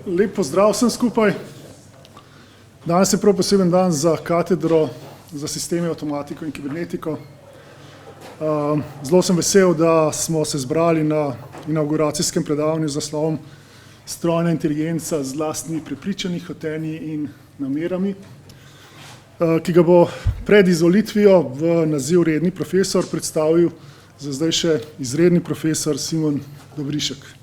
Lep pozdrav vsem skupaj. Danes je prav poseben dan za katedro za sisteme, avtomatiko in kibernetiko. Zelo sem vesel, da smo se zbrali na inauguracijskem predavanju z naslovom Strojna inteligenca z lastnimi prepričanji, hotenji in namerami, ki ga bo pred izvolitvijo v naziv redni profesor predstavil za zdaj še izredni profesor Simon Dobrišek.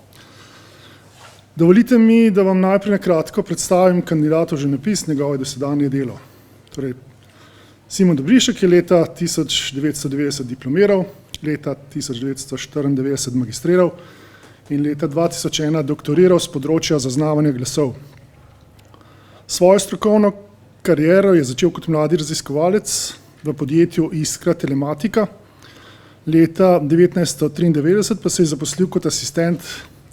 Dovolite mi, da vam najprej na kratko predstavim kandidatov življenjepis, njegovo dosedanje delo. Torej, Simon Dobrišek je leta 1990 diplomiral, leta 1994 magistriral in leta 2001 doktoriral z področja zaznavanja glasov. Svojo strokovno kariero je začel kot mladi raziskovalec v podjetju Iskra Telematika. Leta 1993 pa se je zaposlil kot asistent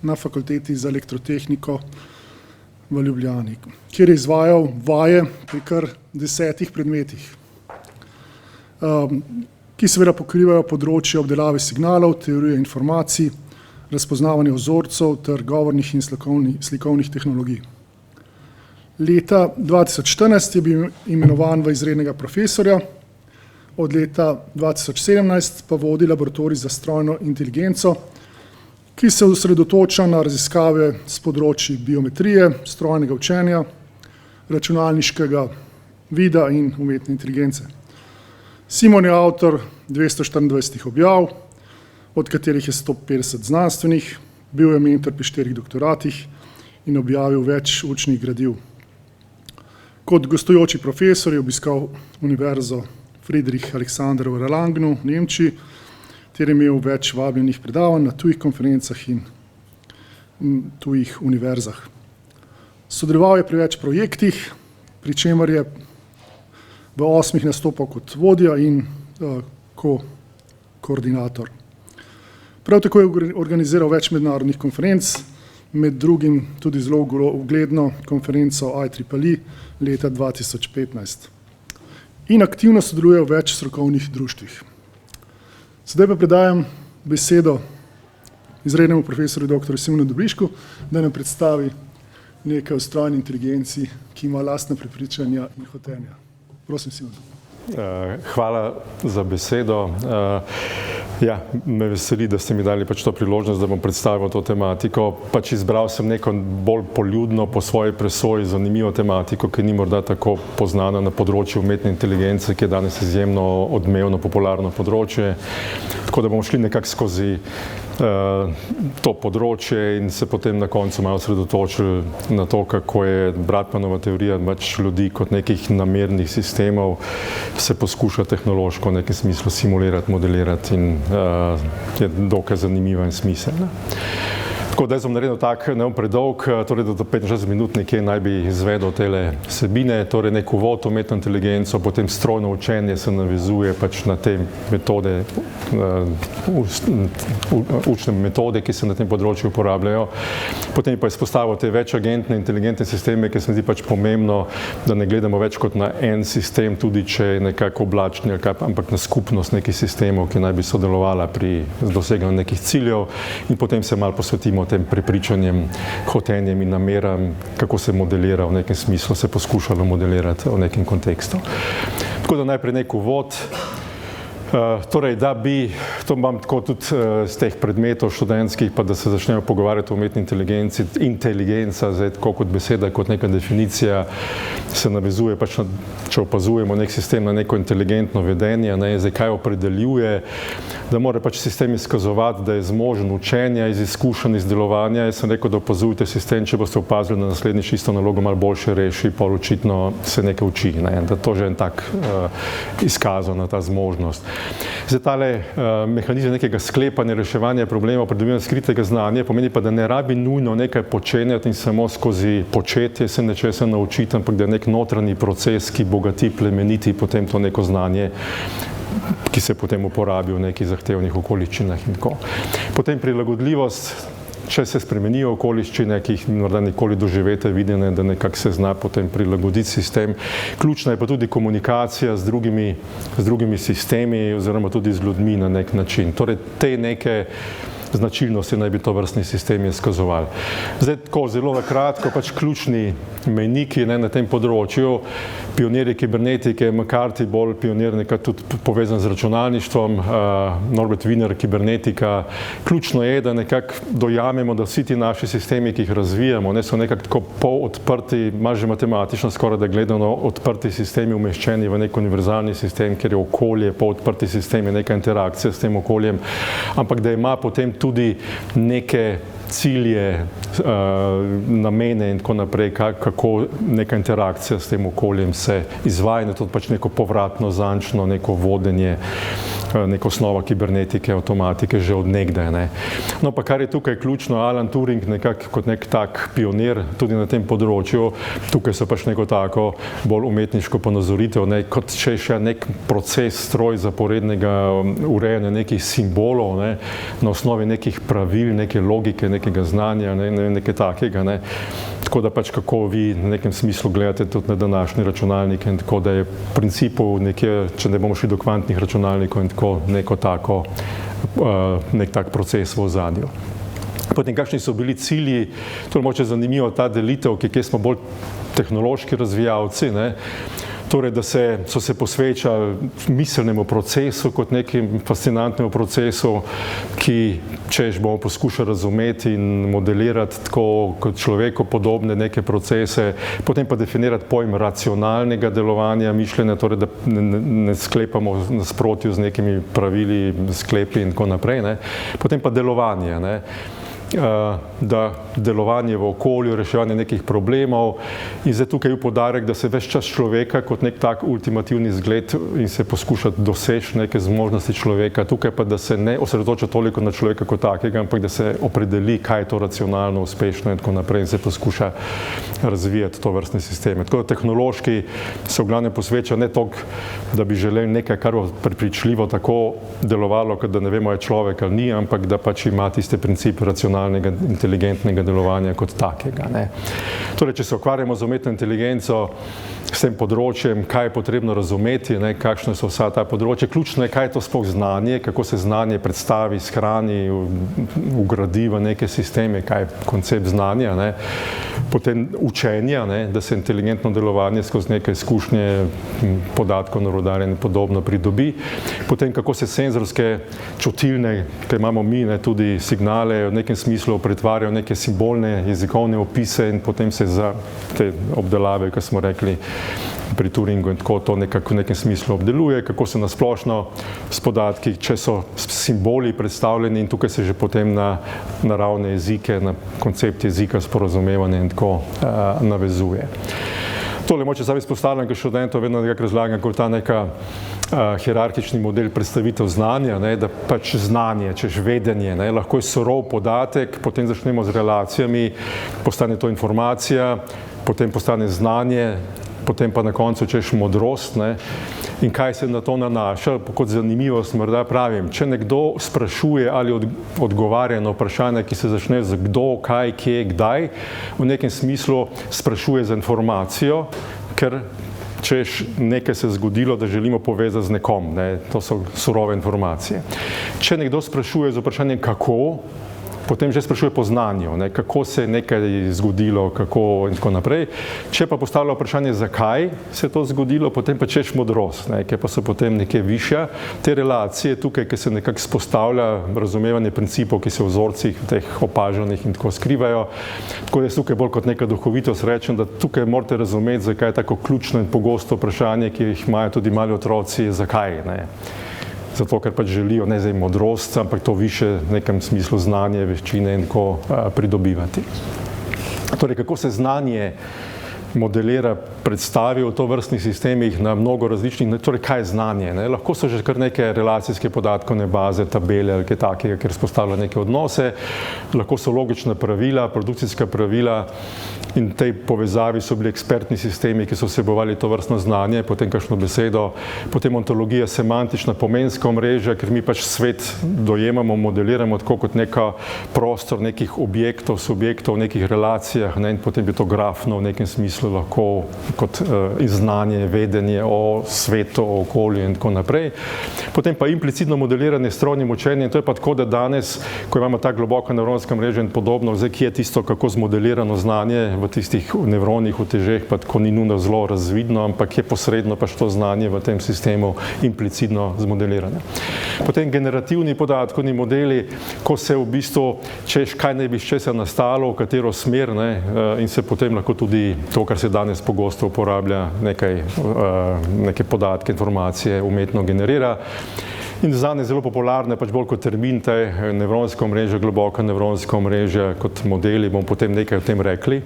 na fakulteti za elektrotehniko v Ljubljani, kjer je izvajal vaje pri kar 10 predmetih, ki seveda pokrivajo področje obdelave signalov, teorije informacij, razpoznavanje vzorcev ter govornih in slikovnih tehnologij. Leta 2014 je bil imenovan v izrednega profesorja, od leta 2017 pa vodi laboratorij za strojno inteligenco, ki se osredotoča na raziskave s področji biometrije, strojnega učenja, računalniškega vida in umetne inteligence. Simon je avtor 224 objav, od katerih je 150 znanstvenih, bil je mentor pri 4 doktoratih in objavil več učnih gradiv. Kot gostujoči profesor je obiskal Univerzo Friedrich Alexander v Erlangenu v Nemčiji, ter je imel več vabljenih predavanj na tujih konferencah in tujih univerzah. Sodeloval je pri več projektih, pri čemer je v 8 nastopal kot vodja in koordinator. Prav tako je organiziral več mednarodnih konferenc, med drugim tudi zelo ugledno konferenco IEEE leta 2015. In aktivno sodeluje v več strokovnih društvih. Sedaj pa predajam besedo izrednemu profesorju dr. Simonu Dobrišku, da nam predstavi nekaj o strojni inteligenci, ki ima lastna prepričanja in hotenja. Prosim, Simon. Hvala za besedo. Ja, me veseli, da ste mi dali to priložnost, da bom predstavil to tematiko. Izbral sem neko bolj poljudno, po svoji presoji zanimivo tematiko, ki ni morda tako poznana na področju umetne inteligence, ki je danes izjemno odmevno, popularno področje. Tako da bomo šli nekako skozi to področje in se potem na koncu malo osredotočili na to, kako je Bratmanova teorija ljudi kot nekih namernih sistemov se poskuša tehnološko v nekem smislu simulirati, modelirati in je dokaj zanimiva in smiselna. Tako da jaz bom naredil tak, ne bom predolg, torej do 65 minut nekje naj bi izvedel tele vsebine, torej nek uvod v umetno inteligenco, potem strojno učenje se navezuje na te metode, učne metode, ki se na tem področju uporabljajo. Potem pa izpostavil te večagentne inteligentne sisteme, ki se mi zdi pomembno, da ne gledamo več kot na en sistem, tudi če je nekako oblačni, ampak na skupnost nekih sistemov, ki naj bi sodelovala pri doseganju nekih ciljev, in potem se malo posvetimo tem prepričanjem, hotenjem in nameram, kako se modelira v nekem smislu, se poskušalo modelirati v nekem kontekstu. Tako da najprej nek uvod. Torej, da bi, to imam tako tudi z teh predmetov študentskih, pa da se začnemo pogovarjati o umetni inteligenci. Inteligenca, zdaj tako kot beseda, kot neka definicija, se navezuje če opazujemo nek sistem na neko inteligentno vedenje, zdaj kaj opredeljuje, da mora sistem izkazovati, da je zmožen učenja iz izkušenj, iz delovanja. Jaz sem rekel, da opazujete sistem, če boste opazili, da naslednjič isto nalogo malo boljše reši, pol očitno se nekaj uči, da to že en tak izkazana ta zmožnost. Zdaj tale mehanizem nekega sklepanja, reševanja problemov, pridobivanja skritega znanja, pomeni pa, da ne rabi nujno nekaj počenjati in samo skozi početje se nečesa naučiti, ampak da je nek notranji proces, ki bogati, plemeniti potem to neko znanje, ki se potem uporabi v nekih zahtevnih okoliščinah in tako. Potem prilagodljivost, če se spremenijo okoliščine, ki jih morda nikoli doživete, videne, da nekako se zna potem prilagoditi sistem. Ključna je pa tudi komunikacija z drugimi sistemi oziroma tudi z ljudmi na nek način. Torej, te neke značilnosti naj bi to vrstni sistemi izkazovali. Zdaj, tako zelo na kratko, pač ključni mejniki na tem področju, pionirji kibernetike, McCarthy bolj pionir nekaj tudi povezan z računalništvom, Norbert Wiener kibernetika. Ključno je, da nekako dojamemo, da vsi ti naši sistemi, ki jih razvijamo, so nekako tako polodprti, malo že matematično skoraj da gledano, odprti sistemi umeščeni v nek univerzalni sistem, ker je okolje polodprti sistem, je neka interakcija s tem okoljem, ampak da ima potem tudi neke cilje, namene in tako naprej, kako neka interakcija s tem okoljem se izvaja, to pač neko povratno, zančno, neko vodenje, neka osnova kibernetike, avtomatike že od nekdaj. No pa kar je tukaj ključno, Alan Turing nekako kot nek tak pionir tudi na tem področju, tukaj so pač neko tako bolj umetniško ponazoritev, kot če je še nek proces, stroj zaporednega urejanja nekih simbolov, na osnovi nekih pravil, neke logike, nekega znanja, nekaj takega. Tako da pač kako vi v nekem smislu gledate tudi na današnji računalnik in tako, da je v principu nekje, če ne bomo šli do kvantnih računalnikov in tako, nek tak proces v ozadju. Potem, kakšni so bili cilji, to je mogoče zanimivo, ta delitev, kje smo bolj tehnološki razvijalci, torej, da so se posvečali miselnemu procesu kot nekim fascinantnemu procesu, ki, češ bomo poskušali razumeti in modelirati tako kot človeku podobne neke procese, potem pa definirati pojem racionalnega delovanja mišljenja, torej, da ne sklepamo v nasprotju z nekimi pravili, sklepi in tako naprej, potem pa delovanje, da delovanje v okolju, reševanje nekih problemov in zdaj tukaj je poudarek, da se ves čas človeka kot nek tak ultimativni zgled in se poskušati doseči neke zmožnosti človeka, tukaj pa da se ne osredotoča toliko na človeka kot takega, ampak da se opredeli, kaj je to racionalno, uspešno in tako naprej in se poskuša razvijati to vrstne sisteme. Tako da tehnološki se v glavnem posveča ne toliko, da bi želeli nekaj, kar bo prepričljivo tako delovalo, kot da ne vemo, je človek ali ni, ampak da pač ima tiste principe racionalnega, inteligentnega delovanja kot takega. Torej, če se ukvarjamo z umetno inteligenco, s tem področjem, kaj je potrebno razumeti, kakšne so vsa ta področja, ključno je, kaj je to sploh znanje, kako se znanje predstavi, shrani, vgradi v neke sisteme, kaj je koncept znanja, potem učenja, da se inteligentno delovanje skozi neke izkušnje, podatkov, narudarjenja in podobno pridobi, potem kako se senzorske čutilne, kaj imamo mi, tudi signale v nekem smislu pretvarjajo neke simbolne jezikovne opise in potem se za te obdelave, kot smo rekli, pri Turingu in tako to nekako v nekem smislu obdeluje, kako se nasplošno s podatki, če so simboli predstavljeni in tukaj se že potem na naravne jezike, na koncept jezika, sporazumevanja in tako navezuje. Tole moče sam izpostavljam, ker študentov vedno nekako razlagam, kot ta neka hierarhični model predstavitev znanja, da pač znanje, češ vedenje, lahko je surov podatek, potem začnemo z relacijami, postane to informacija, potem postane znanje, potem pa na koncu češ modrost, in kaj se na to nanaša, kot zanimivost morda pravim, če nekdo sprašuje ali odgovarja na vprašanje, ki se začne z kdo, kaj, kje, kdaj, v nekem smislu sprašuje za informacijo, ker češ nekaj se zgodilo, da želimo povezati z nekom, to so surove informacije. Če nekdo sprašuje z vprašanjem kako, potem že sprašuje po znanju, kako se je nekaj zgodilo, kako in tako naprej. Če pa postavlja vprašanje, zakaj se je to zgodilo, potem pa češ modrost, ker pa so potem nekaj višja. Te relacije tukaj, ki se nekako spostavlja razumevanje principov, ki se v vzorcih teh opaženih in tako skrivajo. Tako da jaz tukaj bolj kot neka duhovitost rečem, da tukaj morate razumeti, zakaj je tako ključno in pogosto vprašanje, ki jih imajo tudi mali otroci, zakaj, Zato, ker pač želijo ne zdaj modrost, ampak to više v nekem smislu znanje, veščine in tako pridobivati. Torej, kako se znanje modelira, predstavi v tovrstnih sistemih na mnogo različnih, torej kaj je znanje, lahko so že kar neke relacijske podatkovne baze, tabele ali kaj takega, ker spostavlja neke odnose, lahko so logična pravila, produkcijska pravila in v tej povezavi so bili ekspertni sistemi, ki so vsebovali tovrstno znanje, potem kakšno besedo, potem ontologija, semantična, pomenska omrežja, ker mi pač svet dojemamo, modeliramo tako kot neka prostor nekih objektov, subjektov v nekih relacijah, in potem je to grafno v nekem smislu smislu lahko kot znanje, vedenje o svetu, o okolju in tako naprej. Potem pa implicitno modeliranje s strojnim učenjem, to je pa tako, da danes, ko imamo ta globoka nevronska mreža in podobno, zdaj kje je tisto, kako zmodelirano znanje v tistih nevronih utežeh, pa tako ni nujno zelo razvidno, ampak je posredno pač to znanje v tem sistemu implicitno zmodelirano. Potem generativni podatkovni modeli, ko se v bistvu češ, kaj naj bi iz česa nastalo, v katero smer, ne, in se potem lahko tudi to, kar se danes pogosto uporablja, neke podatke, informacije umetno generira. In zadnje zelo popularne, pač bolj kot termin, te nevronska omrežja, globoka nevronska omrežja kot modeli, bomo potem nekaj o tem rekli.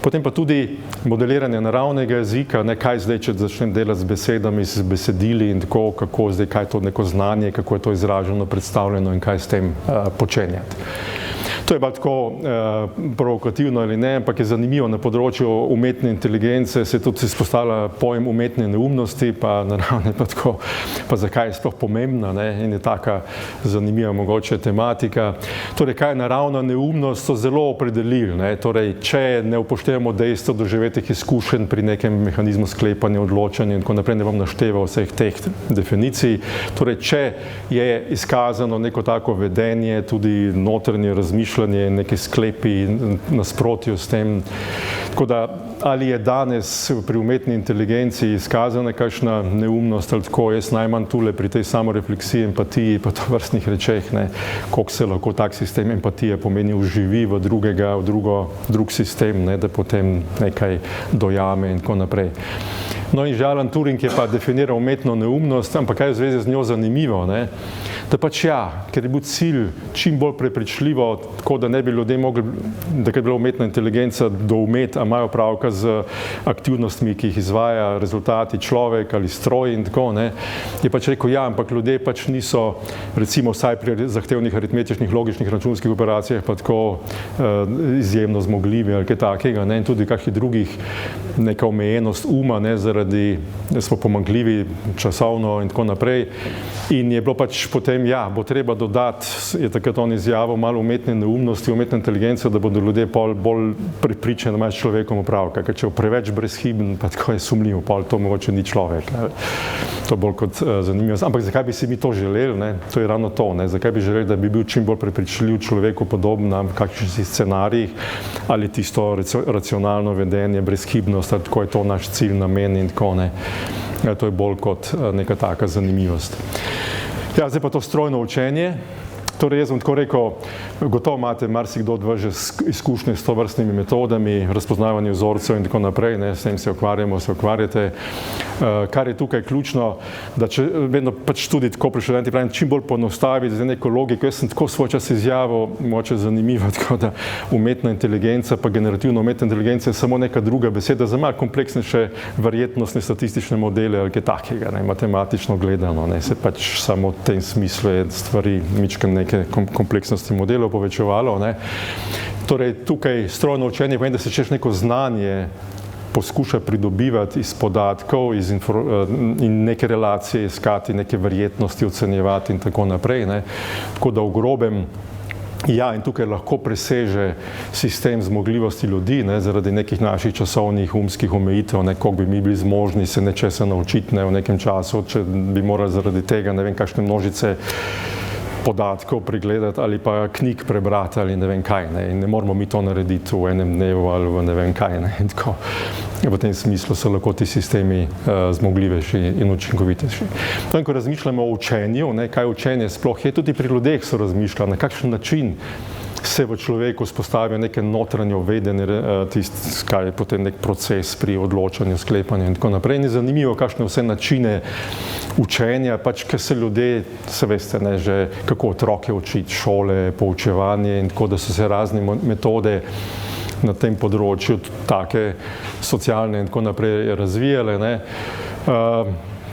Potem pa tudi modeliranje naravnega jezika, ne, kaj zdaj, če začnem delati z besedami, z besedili in tako, kako zdaj, kaj je to neko znanje, kako je to izraženo, predstavljeno in kaj s tem počenjati. To je pa tako provokativno ali ne, ampak je zanimivo na področju umetne inteligence, se tudi izpostavlja pojem umetne neumnosti, pa naravne pa tako, pa zakaj je sploh pomembna, ne, in je taka zanimiva mogoče tematika. Torej, kaj je naravna neumnost, so zelo opredelili, ne, torej, če ne upoštevamo dejstva doživetih izkušenj pri nekem mehanizmu sklepanja, odločanja in tako naprej, ne bom našteval vseh teh definicij, torej, če je izkazano neko tako vedenje, tudi notranje razmišljanje, neke sklepi nasprotju s tem. Tako da, ali je danes pri umetni inteligenciji izkazana kakšna neumnost ali tako, jaz najmanj tule pri tej samorefleksiji, empatiji pa tovrstnih rečeh, ne, koliko se lahko tak sistem empatije pomeni vživi v drug sistem, ne, da potem nekaj dojame in tako naprej. No in Alan Turing je pa definiral umetno neumnost, ampak kaj je v zvezi z njo zanimivo, ne? Da pač ja, ker je bil cilj čim bolj prepričljivo, tako da ne bi ljudje mogli, da je bila umetna inteligenca doumeti, a imajo pravka z aktivnostmi, ki jih izvaja rezultati človek ali stroj in tako, ne, je pač rekel, ja, ampak ljudje pač niso, recimo vsaj pri zahtevnih aritmetičnih, logičnih, računskih operacijah pa tako izjemno zmogljivi ali kaj takega, ne, in tudi kakšnih drugih, neka omejenost uma, ne, zaradi, da smo pomanjkljivi časovno in tako naprej. In je bilo pač potem, ja, bo treba dodati, je takrat on izjavil, malo umetne neumnosti, umetne inteligence, da bodo ljudje bolj prepričani, da imajo s človekom opravka, ker če je preveč brezhiben, pa tako je sumljiv, pol to mogoče ni človek. Ne. To bolj kot zanimivo. Ampak zakaj bi si mi to želeli, ne? To je ravno to, ne? Zakaj bi želeli, da bi bil čim bolj prepričljiv človeku podoben na kakšnih scenarijih ali tisto racionalno vedenje, brezhibnost, ali tako je to naš cilj, namen in tako, ne. To je bolj kot neka taka zanimivost. Ja, zdaj pa to strojno učenje. Torej, jaz bom tako rekel, gotovo imate marsikdo od vas že izkušnje s tovrstnimi metodami, razpoznavanje vzorcev in tako naprej, ne, s tem se ukvarjate. Kar je tukaj ključno, da če vedno pač tudi tako pri študentih pravim, čim bolj poenostaviti za neko logiko. Jaz sem tako svoj čas izjavil, mogoče zanimivo, tako da umetna inteligenca pa generativna umetna inteligenca je samo neka druga beseda za malo kompleksnejše verjetnostne statistične modele ali kaj takega, ne, matematično gledano, ne, se pač samo v tem smislu je stvari mičken neke kompleksnosti modelov povečevalo, ne. Torej, tukaj strojno učenje pomeni, da se češ neko znanje poskuša pridobivati iz podatkov in neke relacije iskati, neke verjetnosti ocenjevati in tako naprej, ne. Tako da v grobem, ja, in tukaj lahko preseže sistem zmogljivosti ljudi, ne, zaradi nekih naših časovnih umskih omejitev, ne, koliko bi mi bili zmožni se nečesa naučiti, ne, v nekem času, če bi morali zaradi tega, ne vem, kakšne množice podatkov pregledati ali pa knjig prebrati ali ne vem kaj, ne, in ne moramo mi to narediti v enem dnevu ali v ne vem kaj, ne, in tako. V tem smislu so lahko ti sistemi zmogljivejši in učinkovitejši. Potem, ko razmišljamo o učenju, ne, kaj učenje sploh je, tudi pri ljudeh so razmišljali, na kakšen način se v človeku spostavijo neke notranje vedenje, kaj je potem nek proces pri odločanju, sklepanju in tako naprej. In je zanimivo, kakšne vse načine učenja, pač, ker se ljudje, se veste, ne, že kako otroke učiti, šole, poučevanje in tako, da so se razne metode na tem področju, take socialne in tako naprej razvijale, ne.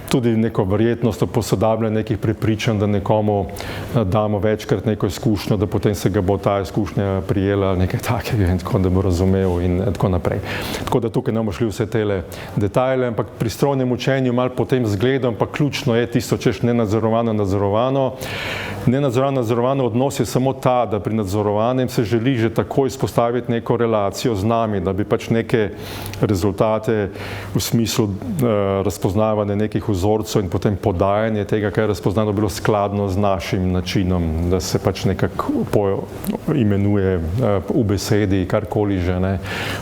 tudi neko verjetnost posodabljanja nekih prepričanj, da nekomu damo večkrat neko izkušnjo, da potem se ga bo ta izkušnja prijela ali nekaj takega in tako, da bo razumel in tako naprej. Tako da tukaj ne bomo šli vse tele detajle, ampak pri strojnem učenju malo po tem zgledom, pa ključno je tisto, češ nenadzorovano. Nenadzorovano odnos je samo ta, da pri nadzorovanem se želi že tako izpostaviti neko relacijo z nami, da bi pač neke rezultate v smislu razpoznavanja nekih vzorcev in potem podajanje tega, kaj je razpoznano, bilo skladno z našim načinom, da se pač nekako imenuje v besedi, karkoli že, ne,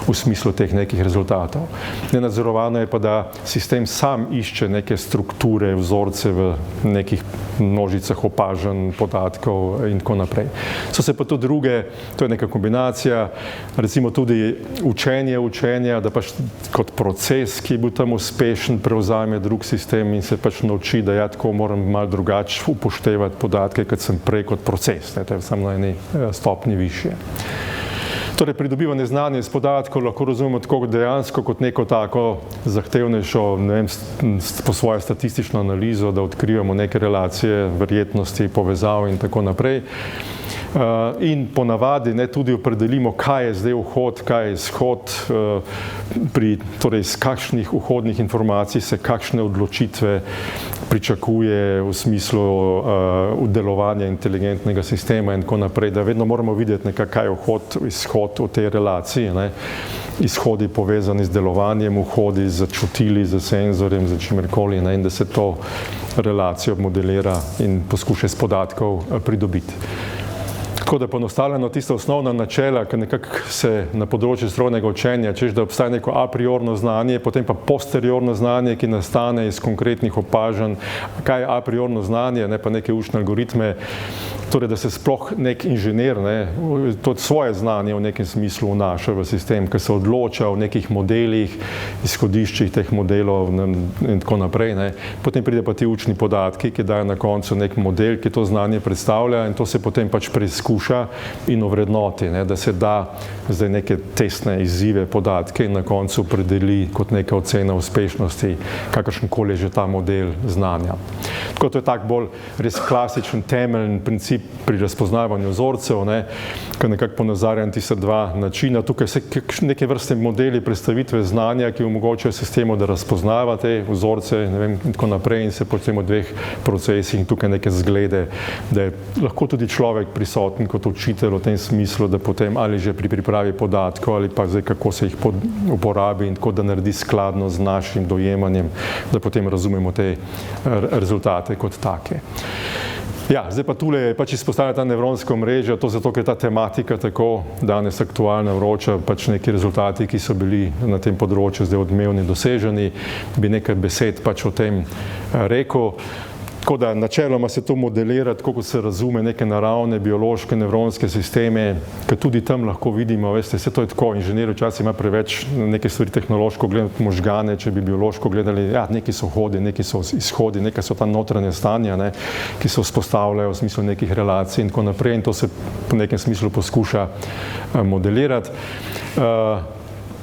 v smislu teh nekih rezultatov. Nenadzorovano je pa, da sistem sam išče neke strukture, vzorce v nekih množicah opažanj, podatkov in tako naprej. So se pa tudi druge, to je neka kombinacija, recimo tudi učenja, da pač kot proces, ki je bil tam uspešen, prevzame drug sistem in se pač nauči, da ja, tako moram malo drugače upoštevati podatke, kot sem prej kot proces, ne, to je samo na eni stopni višje. Torej, pridobivanje znanja iz podatkov lahko razumemo tako dejansko kot neko tako zahtevnejšo, ne vem, po svojo statistično analizo, da odkrivamo neke relacije, verjetnosti, povezav in tako naprej. In ponavadi ne, tudi opredelimo, kaj je zdaj vhod, kaj je izhod, torej iz kakšnih vhodnih informacij se kakšne odločitve pričakuje v smislu delovanja inteligentnega sistema in tako naprej, da vedno moramo videti nekaj, kaj je vhod, izhod v tej relaciji, ne. Izhodi povezani z delovanjem, vhodi z čutili, z senzorjem, z čimerkoli, ne, in da se to relacijo modelira in poskuša iz podatkov pridobiti. Tako da poenostavljeno tista osnovna načela, ki nekako se na področju strojnega učenja, češ da obstaja neko a priorno znanje, potem pa posteriorno znanje, ki nastane iz konkretnih opažanj, kaj je a priorno znanje, ne pa neke učne algoritme, torej da se sploh nek inženir, ne, to svoje znanje v nekem smislu vnaša v sistem, ki se odloča o nekih modelih, izhodiščih teh modelov in tako naprej, ne. Potem pride pa ti učni podatki, ki dajo na koncu nek model, ki to znanje predstavlja in to se potem pač preizkuša in ovrednoti, ne, da se da zdaj neke testne izzive, podatke in na koncu opredeli kot neka ocena uspešnosti, kakršenkoli je že ta model znanja. Tako to je tak bolj res klasičen temeljni princip pri razpoznavanju vzorcev, ne, ki nekako ponazarjam tista dva načina. Tukaj se neke vrste modeli predstavitve znanja, ki omogočajo sistemu, da razpoznava te vzorce, ne vem, in tako naprej in se potem v dveh procesih in tukaj neke zglede, da je lahko tudi človek prisoten kot učitelj v tem smislu, da potem ali že pri pripravi podatkov ali pa zdaj kako se jih uporabi in tako, da naredi skladno z našim dojemanjem, da potem razumemo te rezultate kot take. Ja, zdaj pa tule je pač izpostavlja ta nevronska omrežja, to zato, ker je ta tematika tako danes aktualna, vroča, pač neki rezultati, ki so bili na tem področju zdaj odmevni doseženi, bi nekaj besed pač o tem rekel. Tako da načeloma se to modelira, tako kot se razume neke naravne, biološke, nevronske sisteme, ki tudi tam lahko vidimo, veste, vse to je tako, inženir včasih ima preveč neke stvari tehnološko gledati možgane, če bi biološko gledali, ja, neki so vhodi, neki so izhodi, neka so ta notranja stanja, ne, ki se vzpostavljajo v smislu nekih relacij in tako naprej in to se po nekem smislu poskuša modelirati.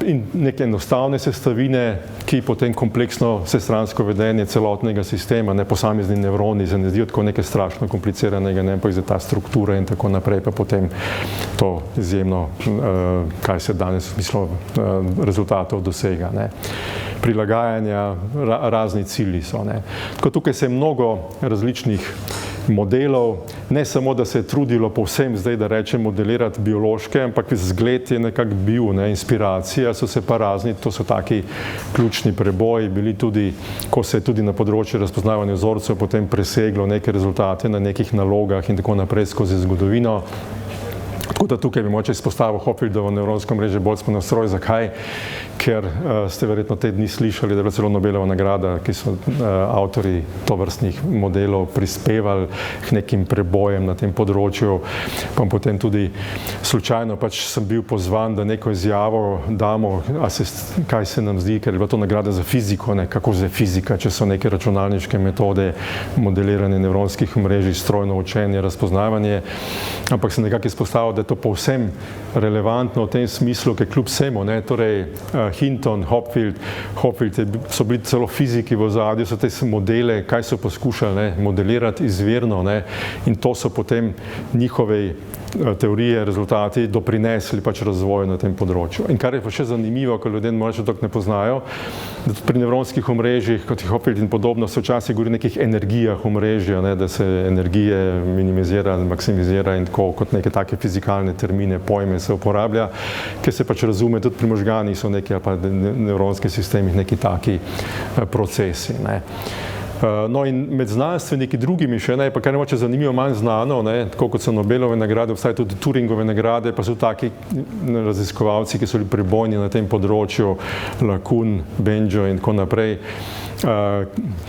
In neke enostavne sestavine, ki potem kompleksno vsestransko vedenje celotnega sistema, ne posamezni nevroni, se ne zdijo tako nekaj strašno kompliciranega, ne pa je ta struktura in tako naprej, pa potem to izjemno, kaj se danes v smislu rezultatov dosega, ne. Prilagajanja, razni cilji so, ne. Tako tukaj se je mnogo različnih modelov, ne samo, da se je trudilo povsem zdaj, da rečem, modelirati biološke, ampak zgled je nekako bil, ne, inspiracija, so se pa razni, to so taki ključni preboji, bili tudi, ko se je tudi na področju razpoznavanja vzorcev potem preseglo neke rezultate na nekih nalogah in tako naprej skozi zgodovino. Tako da tukaj bi moče izpostavil Hopfieldovo nevronsko mreže bolj smo nastroj. Zakaj? Ker ste verjetno te dni slišali, da je bila celo Nobelova nagrada, ki so avtorji tovrstnih modelov prispevali k nekim prebojem na tem področju. Pa potem tudi slučajno pač sem bil pozvan, da neko izjavo damo, kaj se nam zdi, ker je bila to nagrada za fiziko, ne, kako zdaj fizika, če so neke računalniške metode, modeliranje nevronskih mrežij, strojno učenje, razpoznavanje, ampak sem nekako izpostavil, da je to povsem relevantno v tem smislu, ker kljub vsemu, torej Hinton, Hopfield so bili celo fiziki v ozadju, so te modele, kaj so poskušali modelirati izvirno, in to so potem njihove teorije, rezultati doprinesli pač razvoju na tem področju. In kar je pa še zanimivo, ko ljudje morda še tako ne poznajo, da tudi pri nevronskih omrežjih, kot je Hopfield in podobno, se včasih govori o nekih energijah omrežja, da se energije minimizira, maksimizira in tako kot neke take fizikalne termine, pojme se uporablja, ker se pač razume, tudi pri možganih so neki ali pa nevronskih sistemih neki taki procesi. No in med znanstveniki drugimi še, pa kar je moče zanimivo, manj znano, tako kot so Nobelove nagrade, obstajajo tudi Turingove nagrade, pa so taki raziskovalci, ki so bili prebojni na tem področju, LeCun, Benjo in tako naprej,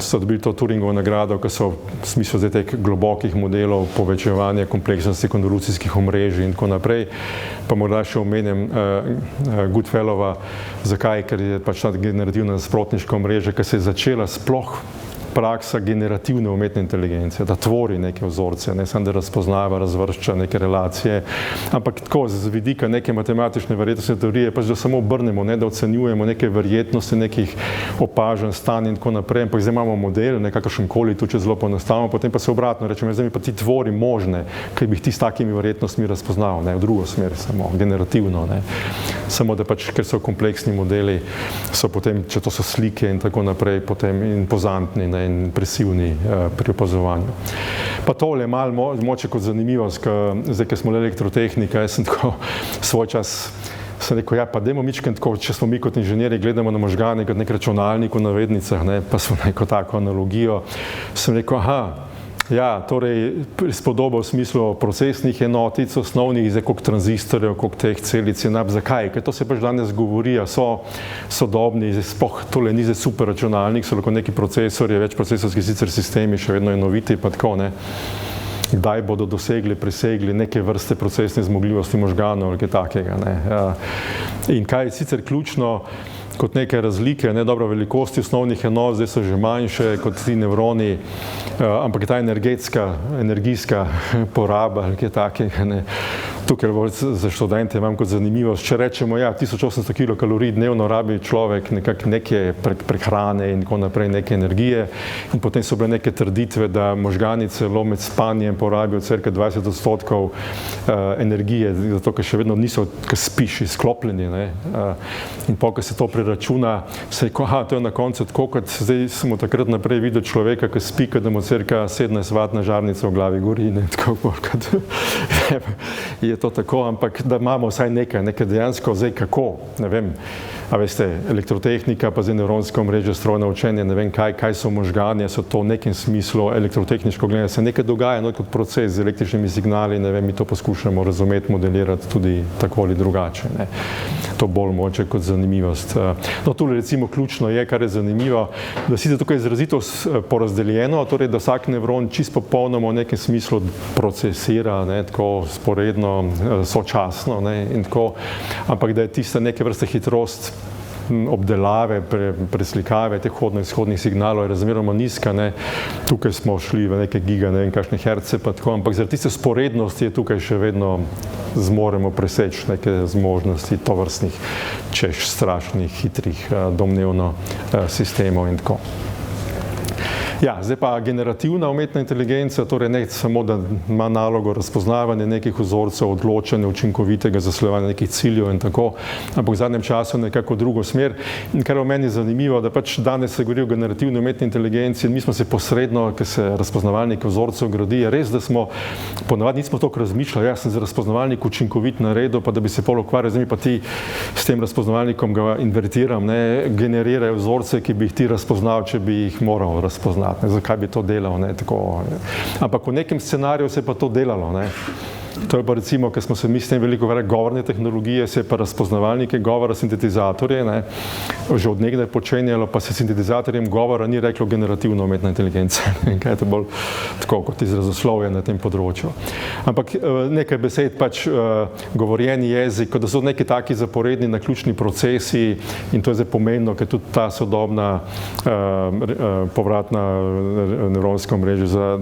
so dobili to Turingovo nagrado, ki so v smislu zdaj teh globokih modelov povečevanja kompleksnosti konvolucijskih omrežij in tako naprej. Pa morda še omenim Goodfellova, zakaj, ker je pač ta generativna nasprotniška omrežja, ki se je začela sploh praksa generativne umetne inteligence, da tvori neke vzorce, ne samo da razpoznava, razvršča neke relacije, ampak tako z vidika neke matematične verjetnostne teorije, pač da samo obrnemo, da ocenjujemo neke verjetnosti, nekih opažanj, stanj in tako naprej, ampak zdaj imamo model, kakršenkoli, tu če zelo poenostavimo, potem pa se obratno rečemo, zdaj mi pa ti tvori možne, ker bi jih ti s takimi verjetnostmi razpoznal, v drugo smer samo, generativno, samo da pač, ker so kompleksni modeli, so potem, če to so slike in tako naprej, potem impozantni, in impresivni pri opazovanju. Pa tole malo moče kot zanimivost, zdaj, ker smo elektrotehnika, jaz sem tako svoj čas sem rekel, ja, pa dajmo mičkeno tako, če smo mi kot inženirji gledamo na možgane kot nek računalnik v navednicah, pa smo neko tako analogijo, sem rekel, ja, torej spodoba v smislu procesnih enotic, osnovnih, zdaj koliko tranzistorjev, koliko teh celic je zakaj? Ker to se pač danes govori, so sodobni, sploh tole ni zdaj super računalnik, so lahko neki procesorji, več procesorski sicer sistemi, še vedno enoviti, pa tako, kdaj bodo presegli neke vrste procesne zmogljivosti možganov ali kaj takega, In kaj je sicer ključno, kot neke razlike, dobro, velikosti osnovnih enot, zdaj so že manjše kot ti nevroni, ampak ta energijska poraba ali kaj takega, tukaj za študente imam kot zanimivost, če rečemo, 1800 kilokalorij dnevno rabi človek neke prehrane in tako naprej, neke energije, in potem so bile neke trditve, da možgani celo med spanjem porabijo cirka 20% energije, zato ker še vedno niso, ko spiš, izklopljeni, in ko se to preračuna, se je, to je na koncu tako, kot zdaj smo takrat naprej videli človeka, ki spi, da mu cirka 17-vatna žarnica v glavi gori, tako kot je to tako, ampak da imamo vsaj nekaj dejansko, zdaj kako, ne vem, a veste, elektrotehnika, pa zdaj nevronsko omrežje, strojno učenje, ne vem kaj so možgani, so to v nekem smislu elektrotehniško gledanje, se nekaj dogaja, kot proces z električnimi signali, ne vem, mi to poskušamo razumeti, modelirati tudi tako ali drugače, To bolj moče kot zanimivost. No, tule recimo ključno je, kar je zanimivo, da sicer tukaj izrazito porazdeljeno, torej da vsak nevron čisto popolnoma v nekem smislu procesira, tako sporedno, sočasno, in tako, ampak da je tista neke vrste hitrost obdelave, preslikave teh vhodno-izhodnih signalov je razmeroma nizka, tukaj smo šli v neke giga, ne vem kakšne herce pa tako, ampak zaradi tiste sporednosti je tukaj še vedno zmoremo preseči neke zmožnosti tovrstnih, češ strašnih, hitrih, domnevno sistemov in tako. Ja, zdaj pa generativna umetna inteligenca, torej ne samo, da ima nalogo razpoznavanja nekih vzorcev, odločanja, učinkovitega zasledovanja nekih ciljev in tako, ampak v zadnjem času nekako drugo smer. In kar je v meni zanimivo, da pač danes se govori o generativni umetni inteligenci in mi smo se posredno, ker se razpoznavalnik vzorcev gradi, je res, da smo ponavadi nismo toliko razmišljali, sem za razpoznavalnik učinkovit naredil, pa da bi se pol ukvarjal, zdaj mi pa ti s tem razpoznavalnikom ga invertiram, generirajo vzorce, ki bi jih ti razpoznal, če bi jih moral razpoznati. Zakaj bi to delal, tako. Ampak v nekem scenariju se je pa to delalo, To je pa recimo, ker smo se mi s tem veliko govorne tehnologije, se je pa razpoznavalnike govora, sintetizatorje, že od nekdaj počenjalo, pa se sintetizatorjem govora ni reklo generativna umetna inteligenca. Kaj je to bolj tako kot izrazoslovje na tem področju. Ampak nekaj besed pač govorjeni jezik, da so neki taki zaporedni naključni procesi in to je zdaj pomembno, ker tudi ta sodobna povratna nevronska omrežja za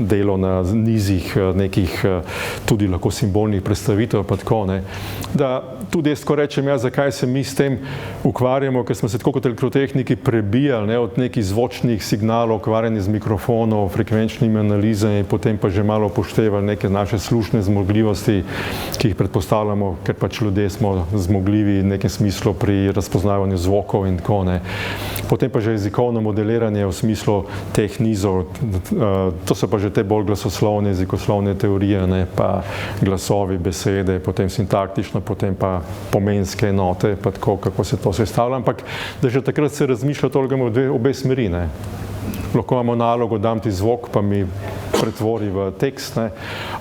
delo na nizih nekih tudi lahko simbolnih predstavitev, pa tako, ne. Da tudi jaz tako rečem, ja, zakaj se mi s tem ukvarjamo, ker smo se tako kot elektrotehniki prebijali, ne, od nekih zvočnih signalov, ukvarjanje z mikrofonov, frekvenčnimi analizami, potem pa že malo upoštevali neke naše slušne zmogljivosti, ki jih predpostavljamo, ker pač ljudje smo zmogljivi v nekem smislu pri razpoznavanju zvokov in tako, ne. Potem pa že jezikovno modeliranje v smislu teh nizov, to so pa že te bolj glasoslovne, jezikoslovne teorije, ne, pa glasovi, besede, potem sintaktično, potem pa pomenske enote, pa tako, kako se to sestavlja, ampak da že takrat se razmišlja toliko obe smeri, ne. Lahko imamo nalogo, dam ti zvok, pa mi pretvori v tekst, ne,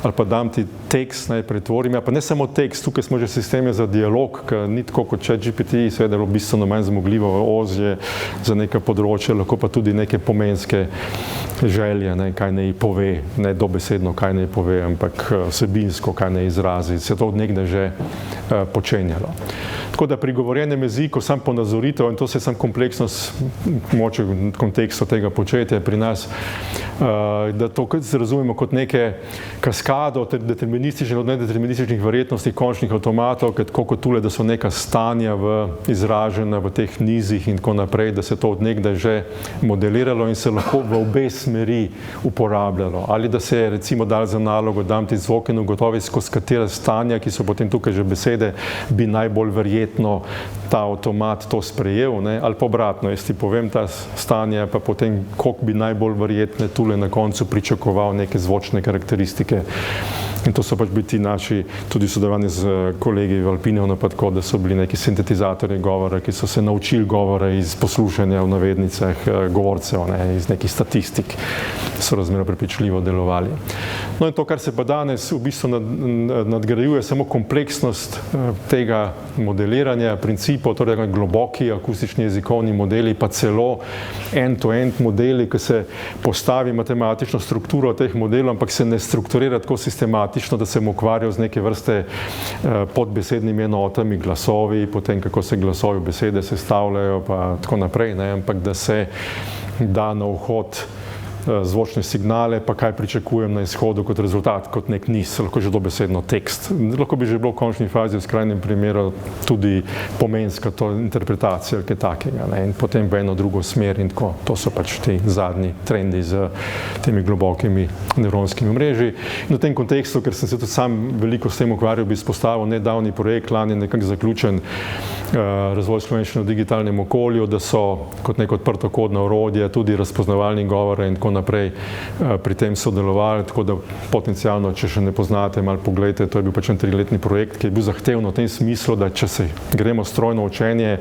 ali pa dam ti tekst, ne, pretvorim, ja, pa ne samo tekst, tukaj smo že sisteme za dialog, ki ni tako kot ChatGPT, seveda je bistveno manj zmogljivo ozje za neka področja, lahko pa tudi neke pomenske želje, ne, kaj naj pove, ne dobesedno, kaj naj pove, ampak vsebinsko, kaj naj izrazi, se to od nekdaj že počenjalo. Tako da pri govorjenem jeziku sam ponazoritev, in to se sam kompleksnost moče v kontekstu tega početja pri nas, da to razumemo kot neke kaskado determinističnih od nedeterminističnih verjetnosti končnih avtomatov, tako kot tule, da so neka stanja izražena v teh nizih in tako naprej, da se to od nekdaj že modeliralo in se lahko v obe smeri uporabljalo. Ali da se je recimo dal za nalogo, dam ti zvok in ugotovi, skozi katera stanja, ki so potem tukaj že besede, bi najbolj verjetno ta avtomat to sprejel, ne? Ali pa obratno, jaz ti povem ta stanja, pa potem koliko bi najbolj verjetne tule na koncu pričakoval neke zvočne karakteristike. In to so pač bili ti naši, tudi sodelovanje z kolegi v Alpineu, pa tako, da so bili neki sintetizatorji govora, ki so se naučili govora iz poslušanja v navednicah govorcev, ne, iz nekih statistik, so razmerno prepričljivo delovali. No in to, kar se pa danes v bistvu nadgrajuje, samo kompleksnost tega modeliranja principov, torej globoki akustični jezikovni modeli, pa celo end-to-end modeli, ki se postavi matematično strukturo teh modelov, ampak se ne strukturira tako sistematično, da se mu ukvarjal z neke vrste podbesednimi enotami, glasovi, potem kako se glasovi besede sestavljajo, pa tako naprej, ne, ampak da se da na vhod zvočne signale, pa kaj pričakujem na izhodu kot rezultat, kot nek niz, lahko že dobesedno tekst. Lahko bi že bilo v končni fazi v skrajnem primeru tudi pomenska to interpretacija ali kaj takega, ne, in potem v eno drugo smer in tako. To so pač ti zadnji trendi z temi globokimi nevronskimi mreži. In v tem kontekstu, ker sem se tudi sam veliko s tem ukvarjal, bi izpostavil nedavni projekt, lani nekako zaključen, razvoj slovenščine v digitalnem okolju, da so kot neko odprtokodno orodje tudi razpoznavalni govore in tako naprej pri tem sodelovali, tako da potencialno, če še ne poznate, malo pogledajte, to je bil pač 3-letni projekt, ki je bil zahtevno v tem smislu, da če se gremo strojno učenje,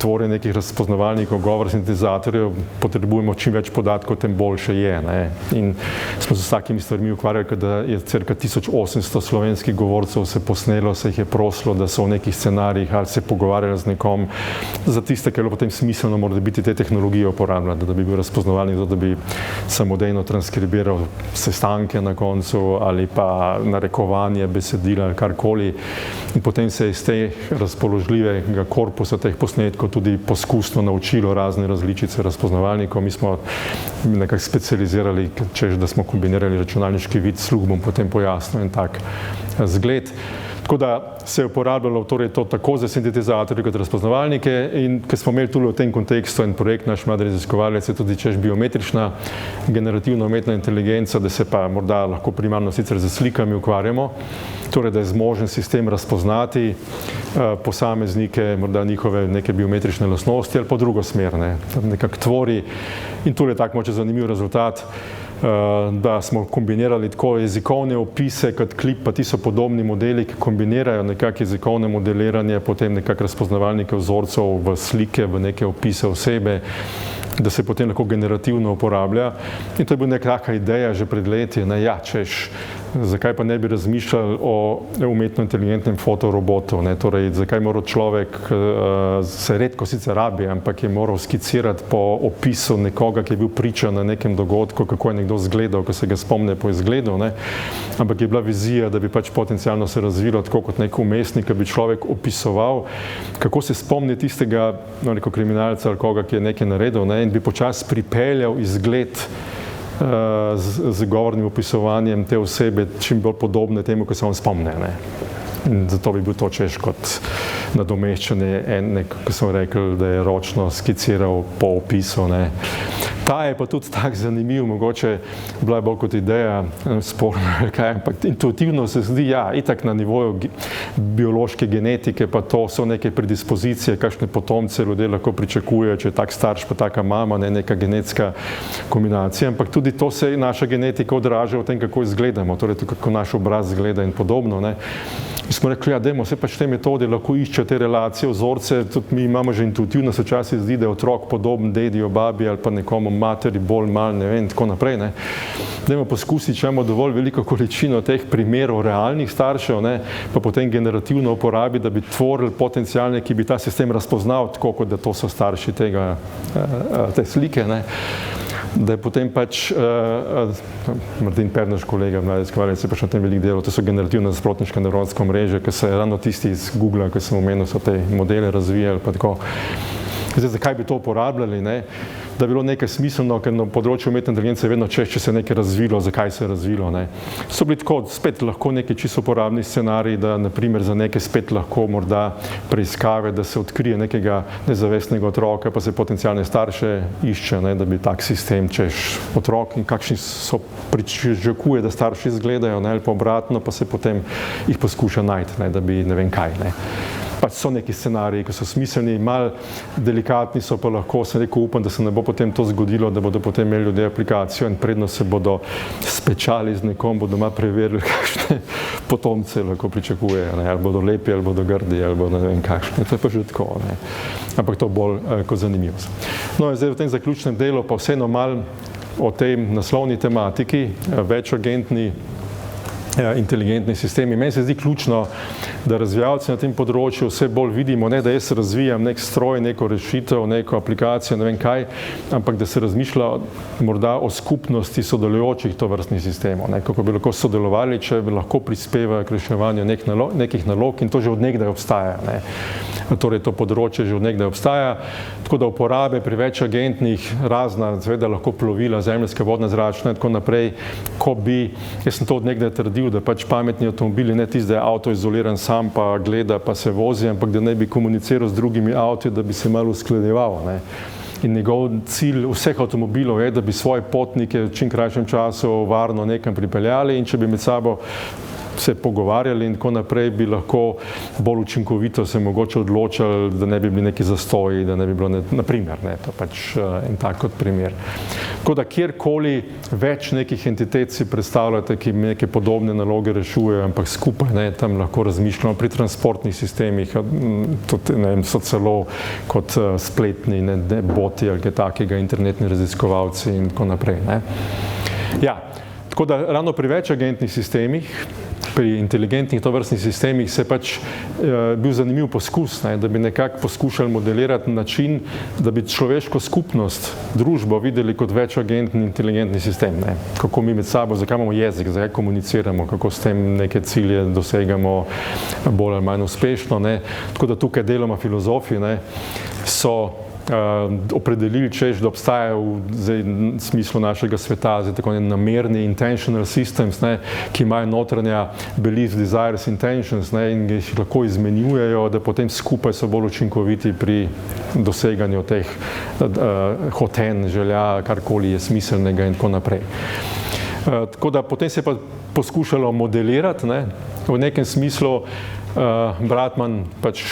tvorjenje nekih razpoznavalnikov, govor sintetizatorjev, potrebujemo čim več podatkov, tem boljše je, ne. In smo se s takimi stvarmi ukvarjali, da je cirka 1800 slovenskih govorcev se posnelo, se jih je prosilo, da so v nekih scenarijih ali se pogovarjali z nekom, za tiste, ki je bilo potem smiselno, mora biti te tehnologije uporabljati, da bi bil razpoznavalnik, da bi samodejno transkribiral sestanke na koncu ali pa narekovanje besedila ali karkoli. In potem se je iz te razpoložljivega korpusa teh posnetkov tudi poskusno naučilo razne različice razpoznavalnikov. Mi smo nekako specializirali, češ da smo kombinirali računalniški vid s sluh, bom potem pojasnil en tak zgled. Tako da se je uporabljalo torej to tako za sintetizatorje kot razpoznavalnike in ker smo imeli tudi v tem kontekstu en projekt, naš mladi raziskovalec je tudi češ biometrična generativna umetna inteligenca, da se pa morda lahko primarno sicer z slikami ukvarjamo, torej da je zmožen sistem razpoznati posameznike, morda njihove neke biometrične lastnosti ali pa drugo smer, ne, nekako tvori in tudi je tak moče zanimiv rezultat, da smo kombinirali tako jezikovne opise kot klip, pa ti so podobni modeli, ki kombinirajo nekako jezikovne modeliranje, potem nekako razpoznavalnike vzorcev v slike, v neke opise osebe, da se potem lahko generativno uporablja. In to je bila nekakšna ideja že pred leti, ne, ja, češ, zakaj pa ne bi razmišljali o umetno inteligentnem fotorobotu, ne, torej zakaj mora človek, se redko sicer rabi, ampak je moral skicirati po opisu nekoga, ki je bil priča na nekem dogodku, kako je nekdo izgledal, ko se ga spomne po izgledu, ne, ampak je bila vizija, da bi pač potencialno se razvilo tako kot nek umestnik, da bi človek opisoval, kako se spomni tistega, no, neko kriminalca ali koga, ki je nekaj naredil, ne, in bi počasi pripeljal izgled z govornim opisovanjem te osebe čim bolj podobne temu, ko se on spomne. Ne. In zato bi bil to češ kot nadomeščanje, ko sem rekel, da je ročno skiciral po opisu. Ne. Ta je pa tudi tako zanimiv, mogoče bila je bolj kot ideja sporna, ampak intuitivno se zdi, ja, itak na nivoju biološke genetike, pa to so neke predispozicije, kakšne potomce ljudje lahko pričakujejo, če je tak starš pa taka mama, ne, neka genetska kombinacija, ampak tudi to se naša genetika odraža v tem, kako izgledamo, torej kako naš obraz izgleda in podobno. Ne. Mi smo rekli, ja, dajmo, vse pač te metode lahko iščejo te relacije, vzorce, tudi mi imamo že intuitivno, se včasih zdi, da je otrok podoben dedijo, babi ali pa nekomu materi, bolj mal, ne vem, tako naprej. Ne. Dajmo poskusiti, če imamo dovolj veliko količino teh primerov realnih staršev, ne, pa potem generativno uporabiti, da bi tvorili potencialne, ki bi ta sistem razpoznal, tako kot da to so starši te slike. Ne. Da je potem pač Martin Pernaš, kolega mladec, se pač na tem veliko delo, to so generativne nasprotniške nevronske mreže, ki se ravno tisti iz Google, ki sem omenil, so te modele razvijali, pa tako. Zdaj, zakaj bi to uporabljali, ne? Da bi bilo nekaj smiselno, ker na področju umetne inteligence je vedno čez, če se je nekaj razvilo, zakaj se je razvilo. Ne. So bili tako spet lahko neki čisto uporabni scenariji, da naprimer za neke spet lahko morda preiskave, da se odkrije nekega nezavestnega otroka, pa se potencialne starše išče, ne, da bi tak sistem češ otrok in kakšni so pričakuje, da starši izgledajo, ne, ali pa obratno, pa se potem jih poskuša najti, ne, da bi ne vem kaj. Ne. Pač so neki scenariji, ki so smiselni, malo delikatni so, pa lahko sem rekel, upam, da se ne bo potem to zgodilo, da bodo potem imeli ljudje aplikacijo in predno se bodo spečali z nekom, bodo doma preverili, kakšne potomce lahko pričakujejo, ne, ali bodo lepi, ali bodo grdi, ali bodo ne vem kakšne, to je pa že tako, ne. Ampak to bolj kot zanimivo. No in zdaj v tem zaključnem delu pa vseeno malo o tej naslovni tematiki, večagentni inteligentni sistemi. Meni se zdi ključno, da razvijalci na tem področju vse bolj vidimo, ne da jaz razvijam nek stroj, neko rešitev, neko aplikacijo, ne vem kaj, ampak da se razmišlja morda o skupnosti sodelujočih tovrstnih sistemov, ne, kako bi lahko sodelovali, če bi lahko prispevajo k reševanju nekih nalog in to že od nekdaj obstaja. Ne. Torej to področje že od nekdaj obstaja, tako da uporabe pri večagentnih razna, seveda lahko plovila, zemeljske, vodne, zračne in tako naprej, ko bi, jaz sem to od nekdaj trdil, da pač pametni avtomobili, ne tisti, da je avto izoliran sam, pa gleda, pa se vozi, ampak da ne bi komuniciral z drugimi avti, da bi se malo usklajeval. Ne. In njegov cilj vseh avtomobilov je, da bi svoje potnike v čim krajšem času varno nekam pripeljali in če bi med sabo se pogovarjali in tako naprej, bi lahko bolj učinkovito se mogoče odločali, da ne bi bili neki zastoji, da ne bi bilo, naprimer, ne, to pač en tak kot primer. Tako da kjerkoli več nekih entitet si predstavljate, ki neke podobne naloge rešujejo, ampak skupaj, ne, tam lahko razmišljamo pri transportnih sistemih, tudi, ne vem, so celo kot spletni, ne, boti ali kaj takega, internetni raziskovalci in tako naprej, ne. Ja, tako da ravno pri večagentnih sistemih, pri inteligentnih tovrstnih sistemih se pač bil zanimiv poskus, ne, da bi nekako poskušali modelirati način, da bi človeško skupnost, družbo videli kot večagentni inteligentni sistem, ne. Kako mi med sabo, zakaj imamo jezik, zakaj komuniciramo, kako s tem neke cilje dosegamo bolj ali manj uspešno, ne. Tako da tukaj deloma filozofi, ne, so opredelili, češ, da obstajajo v smislu našega sveta tako namerni intentional systems, ne, ki imajo notranja beliefs, desires, intentions, ne, in jih lahko izmenjujejo, da potem skupaj so bolj učinkoviti pri doseganju teh hotenj, želja, karkoli je smiselnega in tako naprej. Tako da potem se je pa poskušalo modelirati, ne, v nekem smislu Bratman pač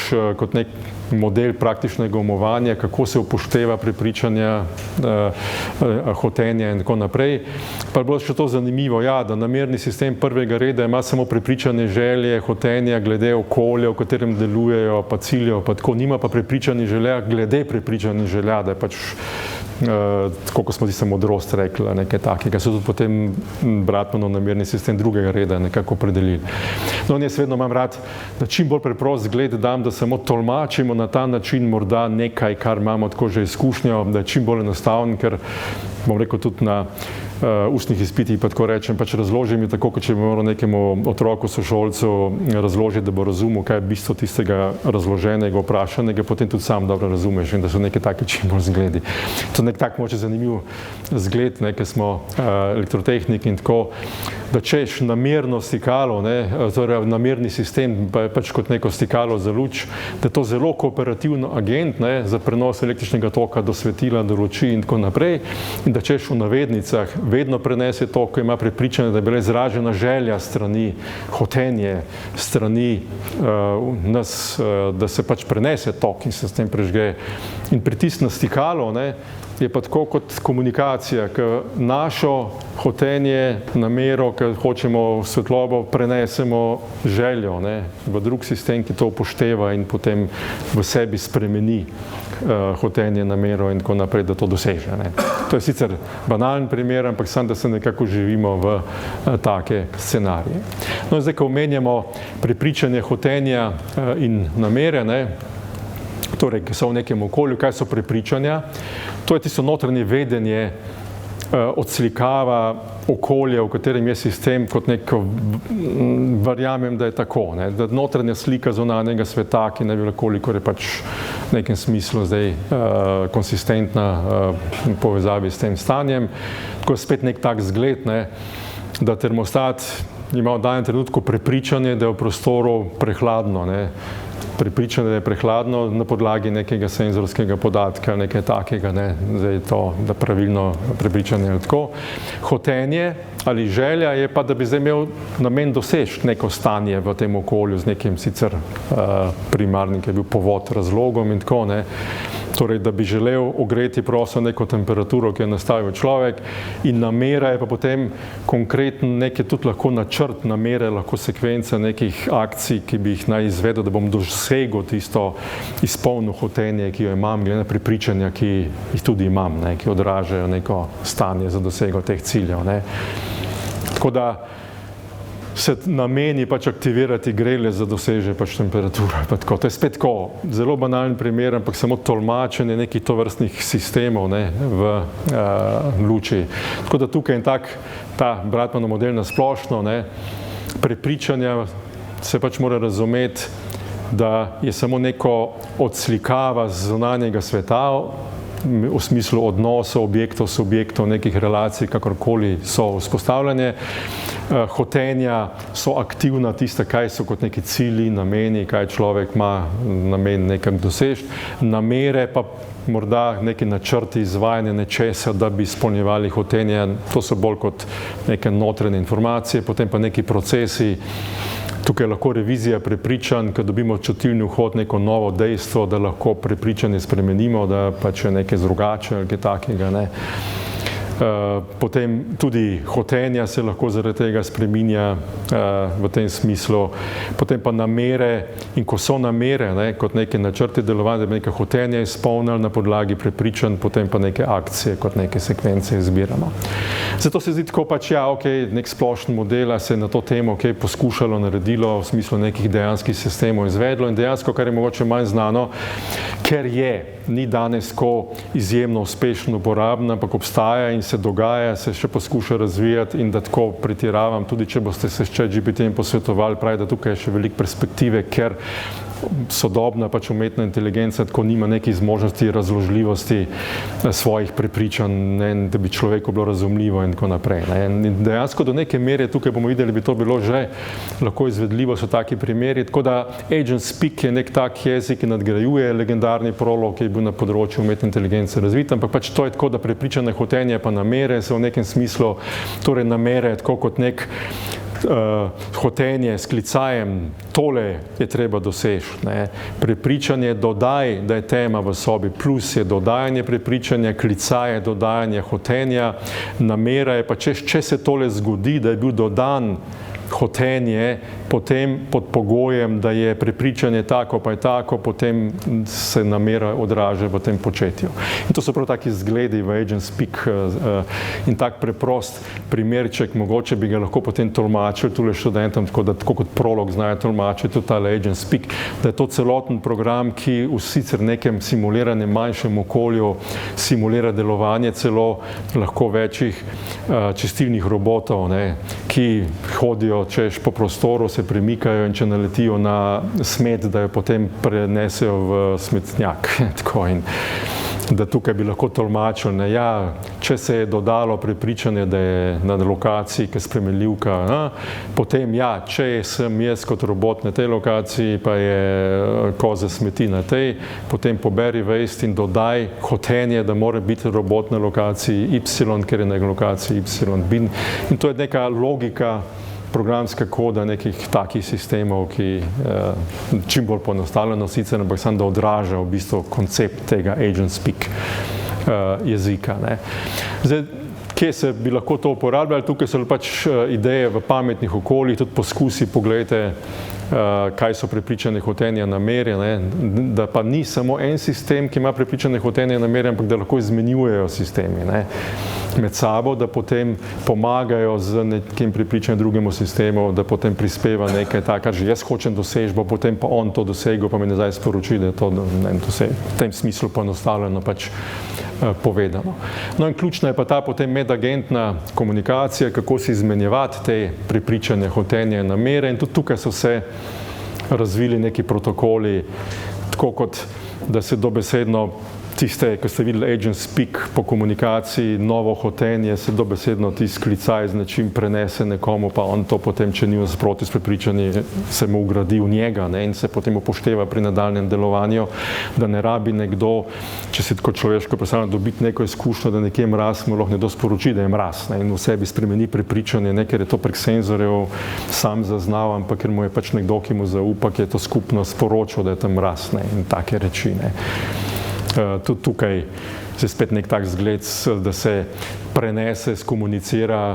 kot nek model praktičnega umovanja, kako se upošteva prepričanja, hotenja in tako naprej. Pa je bilo še to zanimivo, ja, da namerni sistem prvega reda ima samo prepričane želje, hotenja glede okolja, v katerem delujejo, pa ciljev, pa tako, nima pa prepričanih želja glede prepričanih želja, da je pač tako, ko smo si se modrost rekli, nekaj takega. So tudi potem Bratmanov namerni sistem drugega reda nekako opredelili. No, jaz vedno imam rad, da čim bolj preprost zgled dam, da samo tolmačimo na ta način morda nekaj, kar imamo tako že izkušnjo, da je čim bolj enostaven, ker bom rekel tudi na ustnih izpitih, pa tako rečem, pač razloži mi tako, kot če bi moral nekemu otroku, sošolcu razložiti, da bo razumel, kaj je bistvo tistega razloženega, vprašanega, potem tudi sam dobro razumeš in da so neke take čim bolj zgledi. To je nek tak moče zanimiv zgled, ker smo elektrotehniki in tako, da češ namerno stikalo, torej namerni sistem, pač kot neko stikalo za luč, da je to zelo kooperativno agent za prenos električnega toka do svetila, do luči in tako naprej in da češ v navednicah vedno prenese to, ko ima prepričanje, da je bila izražena želja strani, hotenje strani nas, da se pač prenese tok in se s tem prežge. In pritisk na stikalo je pa tako kot komunikacija, ki našo hotenje, namero, ki hočemo svetlobo, prenesemo željo v drug sistem, ki to upošteva in potem v sebi spremeni hotenje, namero in tako naprej, da to doseže. To je sicer banalen primer, ampak samo, da se nekako živimo v take scenarije. No, zdaj, ko omenjamo prepričanje, hotenja in namere, torej, ki so v nekem okolju, kaj so prepričanja, to je tisto notranje vedenje, odslikava okolje, v katerem je sistem kot neko, verjamem, da je tako, da notranja slika zunanjega sveta, ki ne bi kolikor je pač v nekem smislu zdaj konsistentna v povezavi s tem stanjem. Tako je spet nek tak zgled, da termostat ima v danem trenutku prepričanje, da je v prostoru prehladno, prepričanje, da je prehladno na podlagi nekega senzorskega podatka, nekaj takega, zdaj je to, da pravilno prepričanje je tako. Hotenje ali želja je pa, da bi zdaj imel namen doseči neko stanje v tem okolju z nekim sicer primarnim, ki je bil povod razlogom in tako, torej, da bi želel ogreti prosto neko temperaturo, ki je nastavil človek in namera je pa potem konkreten nekaj tudi lahko načrt namere, lahko sekvenca nekih akcij, ki bi jih naj izvedel, da bom dosegel tisto izpolnjeno hotenje, ki jo imam, glede na prepričanja, ki jih tudi imam, ki odražajo neko stanje za dosego teh ciljev. Tako da se nameni pač aktivirati grele za doseže pač temperaturo. To je spet tako zelo banalen primer, ampak samo tolmačenje nekih tovrstnih sistemov v luči. Tako da tukaj je ta Bratmanov model na splošno, prepričanja se pač mora razumeti, da je samo neko odslikava zunanjega sveta, v smislu odnosov, objektov, subjektov, nekih relacij, kakorkoli so vzpostavljanje. Hotenja so aktivna, tista, kaj so kot neki cilji, nameni, kaj človek ima namen nekam doseči. Namere pa morda neki načrti izvajanja nečesa, da bi izpolnjevali hotenja, to so bolj kot neke notranje informacije, potem pa neki procesi. Tukaj je lahko revizija prepričanj, ko dobimo čutilni vhod, neko novo dejstvo, da lahko prepričanje spremenimo, da pač je nekaj drugače ali kaj takega. Potem tudi hotenja se lahko zaradi tega spreminja v tem smislu. Potem pa namere, in ko so namere, kot neke načrte delovanja, da bi neka hotenja izpolnili na podlagi prepričanj, potem pa neke akcije, kot neke sekvence izbiramo. Zato se zdi tako pač, nek splošen model se je na to temo poskušalo, naredilo, v smislu nekih dejanskih sistemov izvedlo in dejansko, kar je mogoče manj znano, ker ni danes tako izjemno uspešno uporaben, ampak obstaja in se dogaja, se še poskuša razvijati in da tako pretiravam, tudi če boste se s ChatGPT-jem posvetovali, pravi, da tukaj je še veliko perspektive, ker sodobna pač umetna inteligenca tako nima nekih zmožnosti razložljivosti svojih prepričanj, da bi človeku bilo razumljivo in tako naprej. In dejansko do neke mere, tukaj bomo videli, bi to bilo že lahko izvedljivo, so taki primeri, tako da Agent Speak je nek tak jezik, ki nadgrajuje legendarni prolog, ki je bil na področju umetne inteligence razvit, ampak pač to je tako, da prepričane hotenje pa namere so v nekem smislu, torej namere tako kot nek hotenje s klicajem, tole je treba doseči. Prepričanje dodaj, da je tema v sobi, plus je dodajanje prepričanja, klicaje dodajanje hotenja, namera je pa, če se tole zgodi, da je bil dodan hotenje, potem pod pogojem, da je prepričanje tako pa je tako, potem se namera odraža v tem početju. In to so prav taki zgledi v Agent Speak in tak preprost primerček, mogoče bi ga lahko potem tolmačili tule študentom, tako kot prolog znajo tolmačiti, tudi tale Agent Speak, da je to celoten program, ki v sicer nekem simuliranem manjšem okolju simulira delovanje celo lahko večjih čistilnih robotov, ne, ki hodijo češ po prostoru, se premikajo in če naletijo na smet, da jo potem prenesejo v smetnjak. Tako in da tukaj bi lahko tolmačili, ne, ja, če se je dodalo prepričanje, da je na lokaciji, ki je spremenljivka, potem ja, če sem jaz kot robot na tej lokaciji, pa je koza smeti na tej, potem poberi vest in dodaj hotenje, da mora biti robot na lokaciji Y, ker je na lokaciji Y. In to je neka logika programska koda nekih takih sistemov, ki čim bolj poenostavljeno sicer, ampak samo da odraža v bistvu koncept tega Agent Speak jezika. Ne. Zdaj, kje se bi lahko to uporabljali? Tukaj so pač ideje v pametnih okoljih, tudi poskusi, pogledajte, kaj so prepričane hotenja namere, ne, da pa ni samo en sistem, ki ima prepričane hotenja namere, ampak da lahko izmenjujejo sistemi, ne, med sabo, da potem pomagajo z nekim prepričanjem drugemu sistemu, da potem prispeva nekaj takega, že jaz hočem dosežbo, potem pa on to dosegel, pa mi nazaj sporoči, da je to v tem smislu poenostavljeno pač povedano. No in ključna je pa ta potem medagentna komunikacija, kako si izmenjevati te prepričanja, hotenja in namere, in tudi tukaj so se razvili neki protokoli, tako kot da se dobesedno tiste, ko ste videli Agent Speak po komunikaciji, novo hotenje, se dobesedno tisti klicaj z nečim prenese nekomu, pa on to potem, če ni nasproti s prepričanji, se mu ugradi v njega, ne, in se potem upošteva pri nadaljnjem delovanju, da ne rabi nekdo, če si tako človeško predstavlja, dobiti neko izkušnjo, da nekje mraz, mu lahko nekdo sporoči, da je mraz, ne, in v sebi spremeni prepričanje, ne, ker je to prek senzorjev sam zaznal, ampak ker mu je pač nekdo, ki mu zaupa, ki je to skupno sporočil, da je tam mraz, ne, in take reči, ne. Tudi tukaj je spet nek tak zgled, da se prenese, skomunicira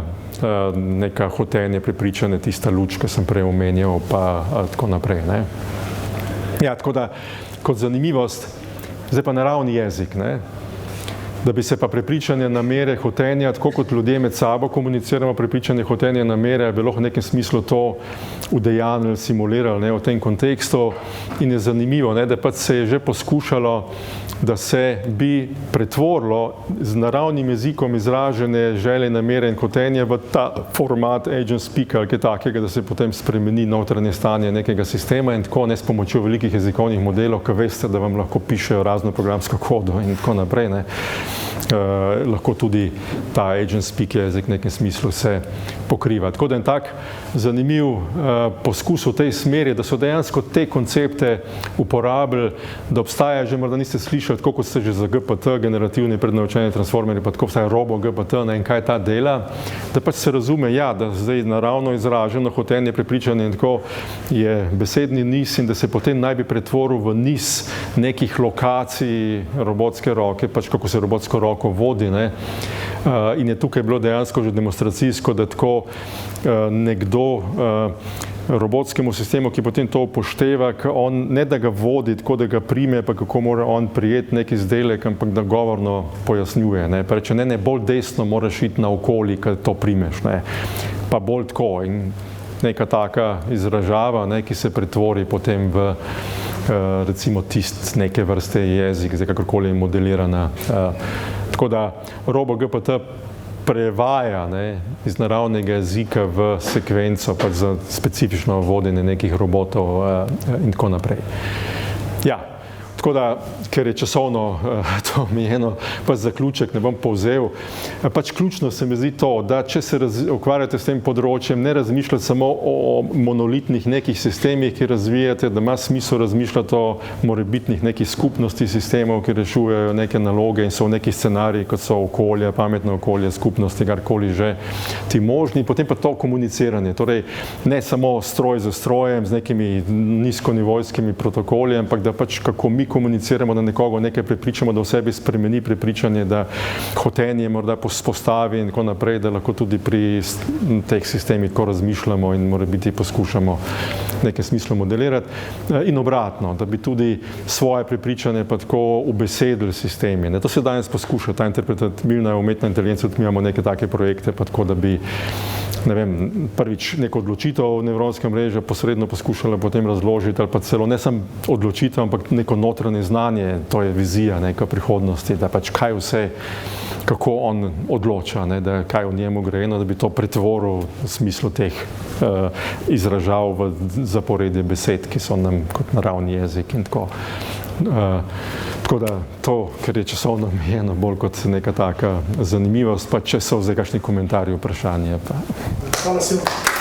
neka hotenje, prepričanje, tista luč, ki sem prej omenjal, pa tako naprej, ne. Ja, tako da, kot zanimivost, zdaj pa naravni jezik, ne, da bi se pa prepričanje, namere, hotenja, tako kot ljudje med sabo komuniciramo, prepričanje, hotenje, namere, bi lahko v nekem smislu to udejanili, simulirali, ne, v tem kontekstu, in je zanimivo, ne, da pač se je že poskušalo, da se bi pretvorilo z naravnim jezikom izražene želje, namere in hotenje v ta format Agent Speak ali kaj takega, da se potem spremeni notranje stanje nekega sistema in tako, ne s pomočjo velikih jezikovnih modelov, ki veste, da vam lahko pišejo razno programsko kodo in tako naprej, ne. Lahko tudi ta Agent Speak jezik v nekem smislu se pokriva. Tako da en tak zanimiv poskus v tej smeri, da so dejansko te koncepte uporabili, da obstaja že, morda niste slišali, tako kot ste že za GPT, generativni prednaučeni transformerji, pa tako obstaja robo GPT, ne, in kaj ta dela, da pač se razume, ja, da zdaj naravno izraženo hotenje, prepričanje in tako je besedni niz in da se potem naj bi pretvoril v niz nekih lokacij robotske roke, pač kako se robotsko roko vodi, ne. In je tukaj bilo dejansko že demonstracijsko, da tako nekdo robotskemu sistemu, ki potem to upošteva, on ne da ga vodi, tako da ga prime, pa kako mora on prijeti neki izdelek, ampak da govorno pojasnjuje, ne. Pa reče, ne, bolj desno moraš iti naokoli, kad to primeš, ne. Pa bolj tako in neka taka izražava, ne, ki se pretvori potem v recimo tist neke vrste jezik, zdaj kakorkoli je modelirana. Tako da robo GPT prevaja, ne, iz naravnega jezika v sekvenco, pa za specifično vodenje nekih robotov in tako naprej. Ja, tako da, ker je časovno to omejeno, pa zaključek ne bom povzel, pač ključno se mi zdi to, da če se ukvarjate s tem področjem, ne razmišljati samo o monolitnih nekih sistemih, ki razvijate, da ima smisel razmišljati o morebitnih nekih skupnosti sistemov, ki rešujejo neke naloge in so v neki scenariji, kot so okolje, pametno okolje, skupnosti, karkoli že ti možni, potem pa to komuniciranje, torej ne samo stroj za strojem z nekimi nizkonivojskimi protokoli, ampak da pač kako mi komuniciramo, da nekoga nekaj prepričamo, da v sebi spremeni prepričanje, da hotenje morda postavi in tako naprej, da lahko tudi pri teh sistemih tako razmišljamo in morebiti poskušamo nekaj smislu modelirati. In obratno, da bi tudi svoje prepričanje pa tako ubesedili sistemi. To se danes poskuša, ta interpretativna umetna inteligenca, tudi mi imamo neke take projekte, pa tako, da bi prvič neko odločitev nevronske mreže posredno poskušala potem razložiti ali pa celo ne samo odločitev, ampak neko notranje znanje, to je vizija neka prihodnosti, da pač kaj vse, kako on odloča, da kaj v njemu gre, da bi to pretvoril v smislu teh izražav v zaporedje besed, ki so nam kot naravni jezik in tako. Tako da to, ker je časovno omejeno, bolj kot neka taka zanimivost, pa če so zdaj kakšni komentarji, vprašanje. Hvala, Silvo.